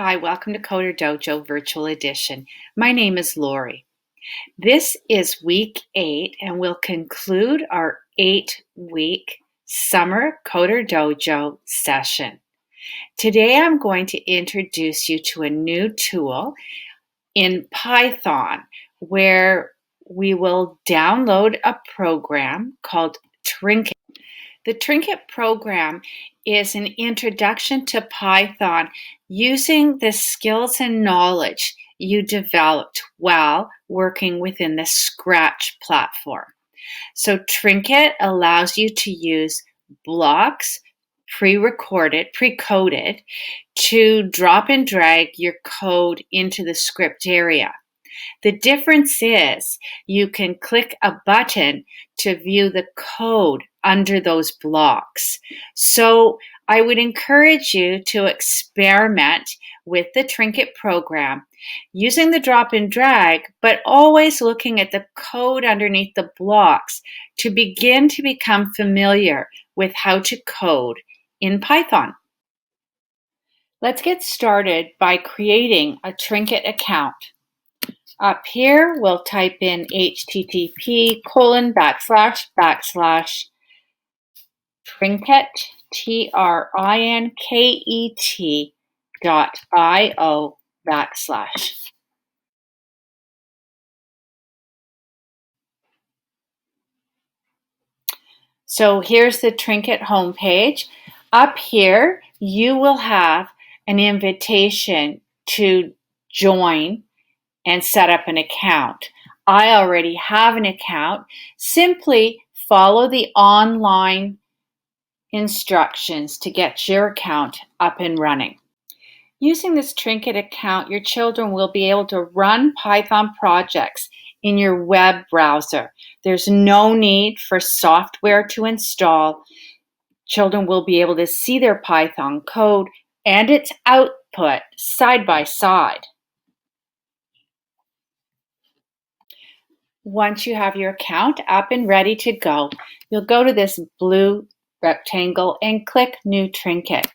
Hi, welcome to CoderDojo Virtual Edition. My name is Lori. This is week 8 and we'll conclude our 8-week summer CoderDojo session. Today I'm going to introduce you to a new tool in Python where we will download a program called Trinket. The Trinket program is an introduction to Python using the skills and knowledge you developed while working within the Scratch platform. So Trinket allows you to use blocks pre-coded to drop and drag your code into the script area. The difference is you can click a button to view the code under those blocks. So I would encourage you to experiment with the Trinket program using the drop and drag, but always looking at the code underneath the blocks to begin to become familiar with how to code in Python. Let's get started by creating a Trinket account. Up here, we'll type in http:// trinket.io/. So here's the Trinket homepage. Up here, you will have an invitation to join and set up an account. I already have an account. Simply follow the online instructions to get your account up and running. Using this Trinket account, your children will be able to run Python projects in your web browser. There's no need for software to install. Children will be able to see their Python code and its output side by side. Once you have your account up and ready to go, you'll go to this blue rectangle and click New Trinket.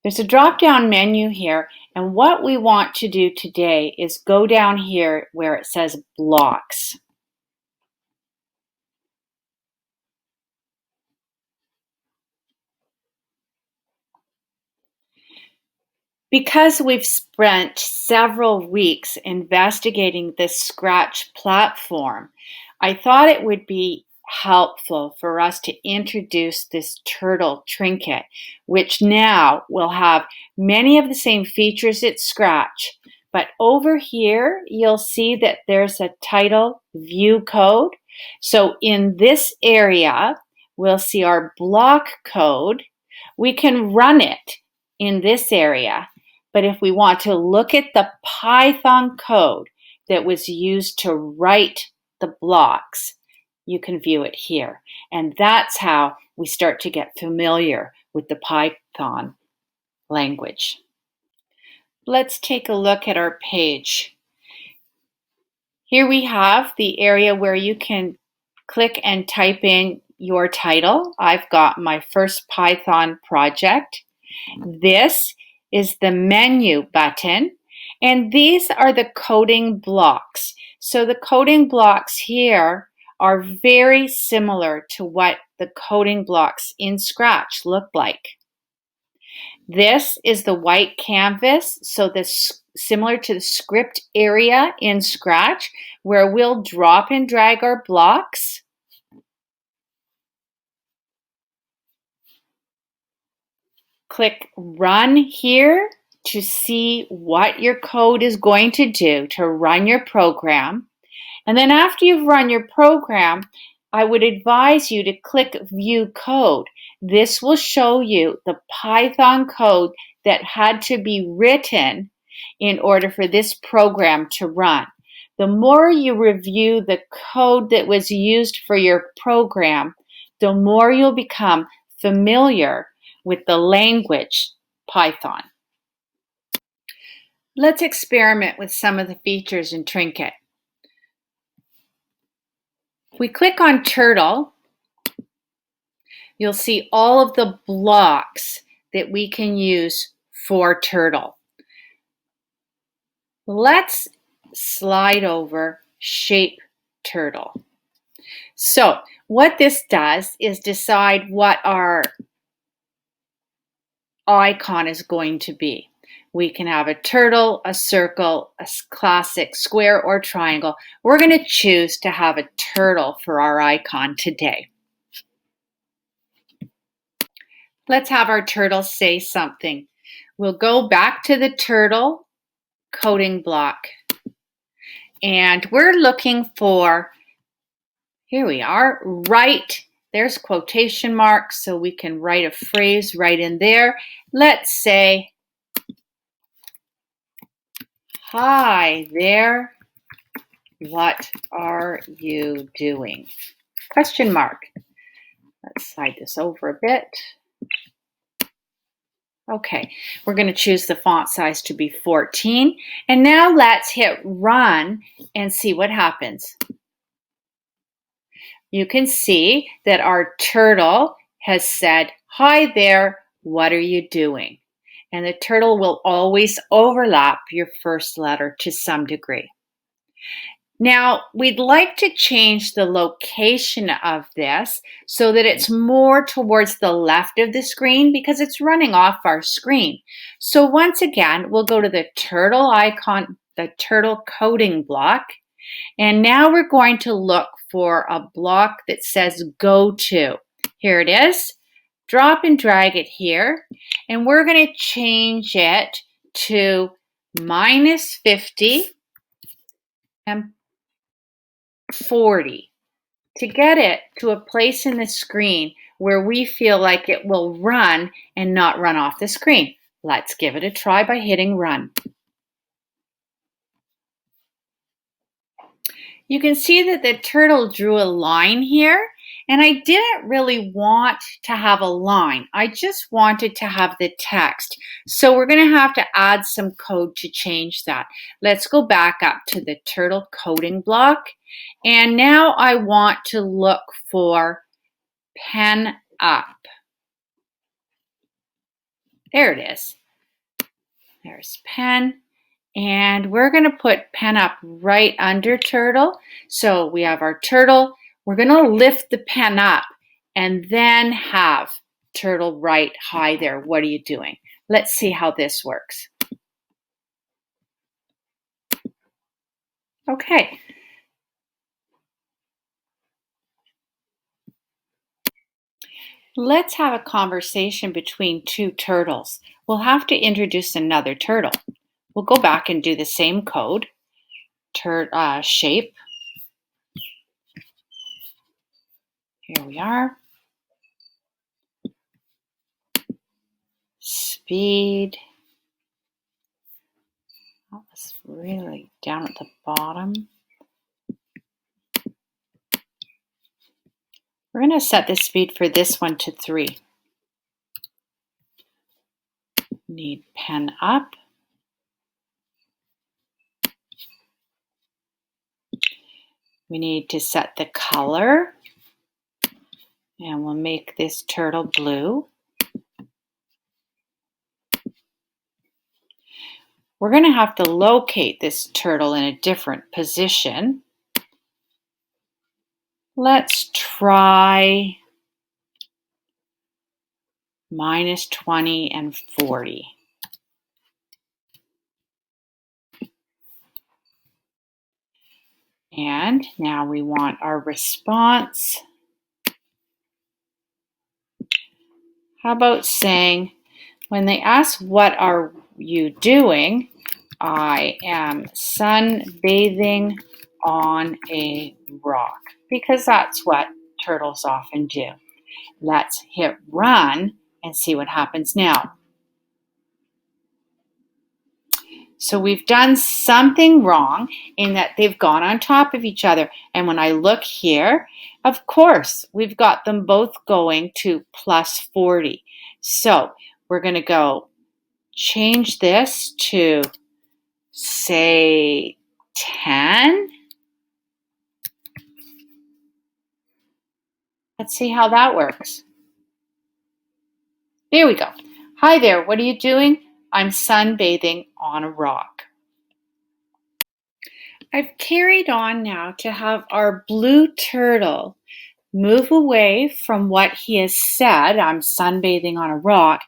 There's a drop-down menu here, and what we want to do today is go down here where it says Blocks. Because we've spent several weeks investigating the Scratch platform, I thought it would be helpful for us to introduce this turtle Trinket, which now will have many of the same features as Scratch. But over here, you'll see that there's a title, View Code. So in this area, we'll see our block code. We can run it in this area. But if we want to look at the Python code that was used to write the blocks, you can view it here. And that's how we start to get familiar with the Python language. Let's take a look at our page. Here we have the area where you can click and type in your title. I've got my first Python project. This is the menu button, and these are the coding blocks. So the coding blocks here are very similar to what the coding blocks in Scratch look like. This is the white canvas, so this similar to the script area in Scratch where we'll drop and drag our blocks. Click Run here to see what your code is going to do to run your program. And then after you've run your program, I would advise you to click View Code. This will show you the Python code that had to be written in order for this program to run. The more you review the code that was used for your program, the more you'll become familiar with the language Python. Let's experiment with some of the features in Trinket. If we click on Turtle, you'll see all of the blocks that we can use for turtle. Let's slide over shape turtle. So what this does is decide what our icon is going to be. We can have a turtle, a circle, a classic square, or triangle. We're going to choose to have a turtle for our icon today. Let's have our turtle say something. We'll go back to the turtle coding block. And we're looking for, here we are, write. There's quotation marks, so we can write a phrase right in there. Let's say, hi there, what are you doing? Question mark. Let's slide this over a bit. Okay, we're going to choose the font size to be 14. And now let's hit run and see what happens. You can see that our turtle has said, hi there, what are you doing? And the turtle will always overlap your first letter to some degree. Now, we'd like to change the location of this so that it's more towards the left of the screen because it's running off our screen. So once again, we'll go to the turtle icon, the turtle coding block, and now we're going to look for a block that says go to. Here it is. Drop and drag it here, and we're going to change it to -50 and 40 to get it to a place in the screen where we feel like it will run and not run off the screen. Let's give it a try by hitting run. You can see that the turtle drew a line here, and I didn't really want to have a line. I just wanted to have the text. So we're going to have to add some code to change that. Let's go back up to the turtle coding block. And now I want to look for pen up. There it is. There's pen. And we're going to put pen up right under turtle. So we have our turtle. We're going to lift the pen up and then have turtle write, hi there, what are you doing? Let's see how this works. Okay. Let's have a conversation between two turtles. We'll have to introduce another turtle. We'll go back and do the same code. Shape. Here we are. Speed. That was really down at the bottom. We're going to set the speed for this one to 3. Need pen up. We need to set the color, and we'll make this turtle blue. We're going to have to locate this turtle in a different position. Let's try -20 and 40. And now we want our response. How about saying, when they ask, what are you doing? I am sunbathing on a rock, because that's what turtles often do. Let's hit run and see what happens now. So we've done something wrong in that they've gone on top of each other. And when I look here, of course, we've got them both going to +40. So we're going to go change this to, say, 10. Let's see how that works. There we go. Hi there, what are you doing? I'm sunbathing on a rock. I've carried on now to have our blue turtle move away from what he has said, I'm sunbathing on a rock,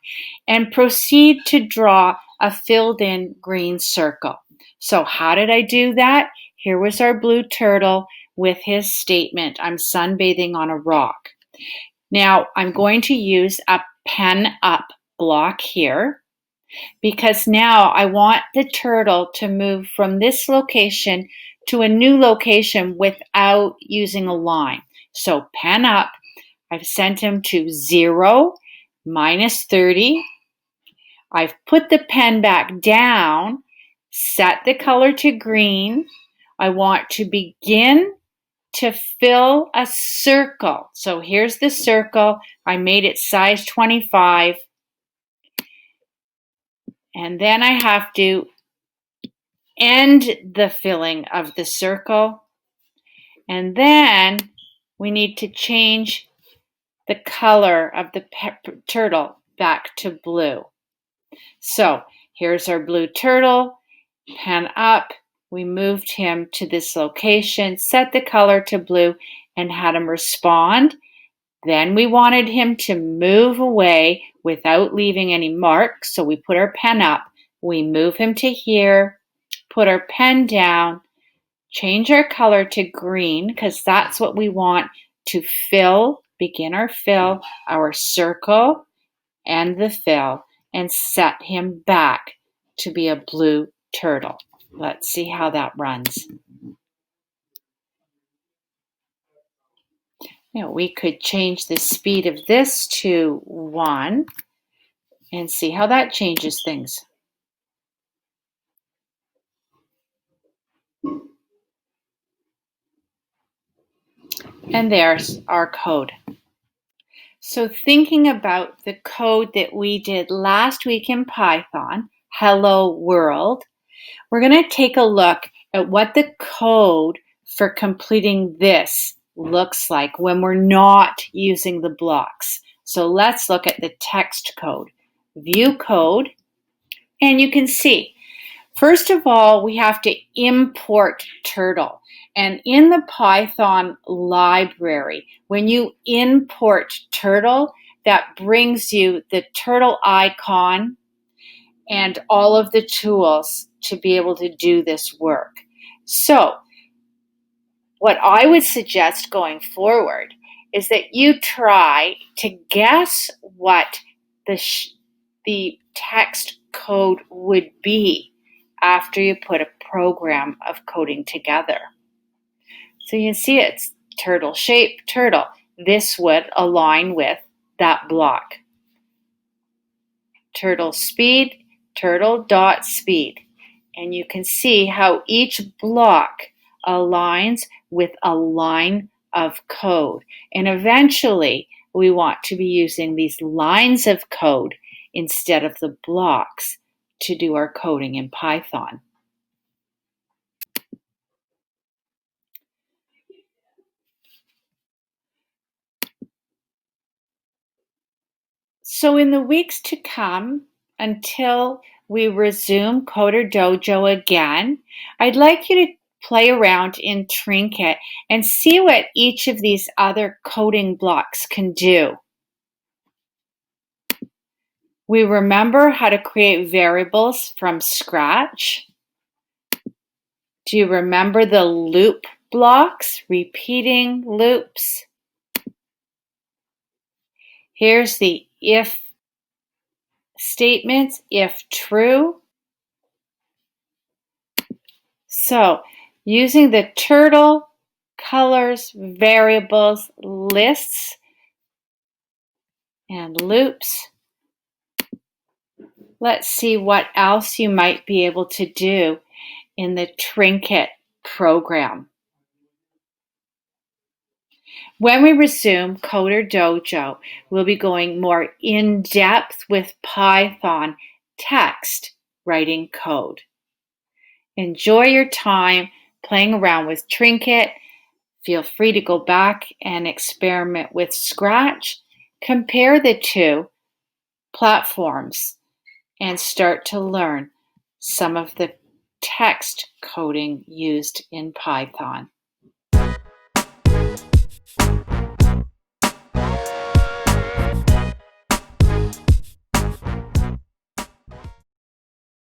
and proceed to draw a filled-in green circle. So how did I do that? Here was our blue turtle with his statement, I'm sunbathing on a rock. Now I'm going to use a pen up block here because now I want the turtle to move from this location to a new location without using a line. So pen up, I've sent him to 0, -30. I've put the pen back down, set the color to green. I want to begin to fill a circle. So here's the circle. I made it size 25. And then I have to end the filling of the circle. And then we need to change the color of the turtle back to blue. So here's our blue turtle, pen up. We moved him to this location, set the color to blue, and had him respond. Then we wanted him to move away without leaving any marks, so we put our pen up. We move him to here, put our pen down, change our color to green because that's what we want to fill, begin our fill, our circle and the fill, and set him back to be a blue turtle. Let's see how that runs. Now we could change the speed of this to 1 and see how that changes things. And there's our code. So thinking about the code that we did last week in Python, Hello World, we're going to take a look at what the code for completing this looks like when we're not using the blocks. So let's look at the text code. View code, and you can see, first of all, we have to import turtle. And in the Python library, when you import turtle, that brings you the turtle icon and all of the tools to be able to do this work. So what I would suggest going forward is that you try to guess what the text code would be after you put a program of coding together. So you see it's turtle shape, turtle. This would align with that block. Turtle speed, turtle dot speed. And you can see how each block aligns with a line of code. And eventually, we want to be using these lines of code instead of the blocks to do our coding in Python. So in the weeks to come, until we resume CoderDojo again, I'd like you to play around in Trinket and see what each of these other coding blocks can do. We remember how to create variables from scratch. Do you remember the loop blocks, repeating loops? Here's the if statements, if true. So using the turtle, colors, variables, lists, and loops, let's see what else you might be able to do in the Trinket program. When we resume CoderDojo, we'll be going more in depth with Python text writing code. Enjoy your time playing around with Trinket. Feel free to go back and experiment with Scratch. Compare the two platforms and start to learn some of the text coding used in Python.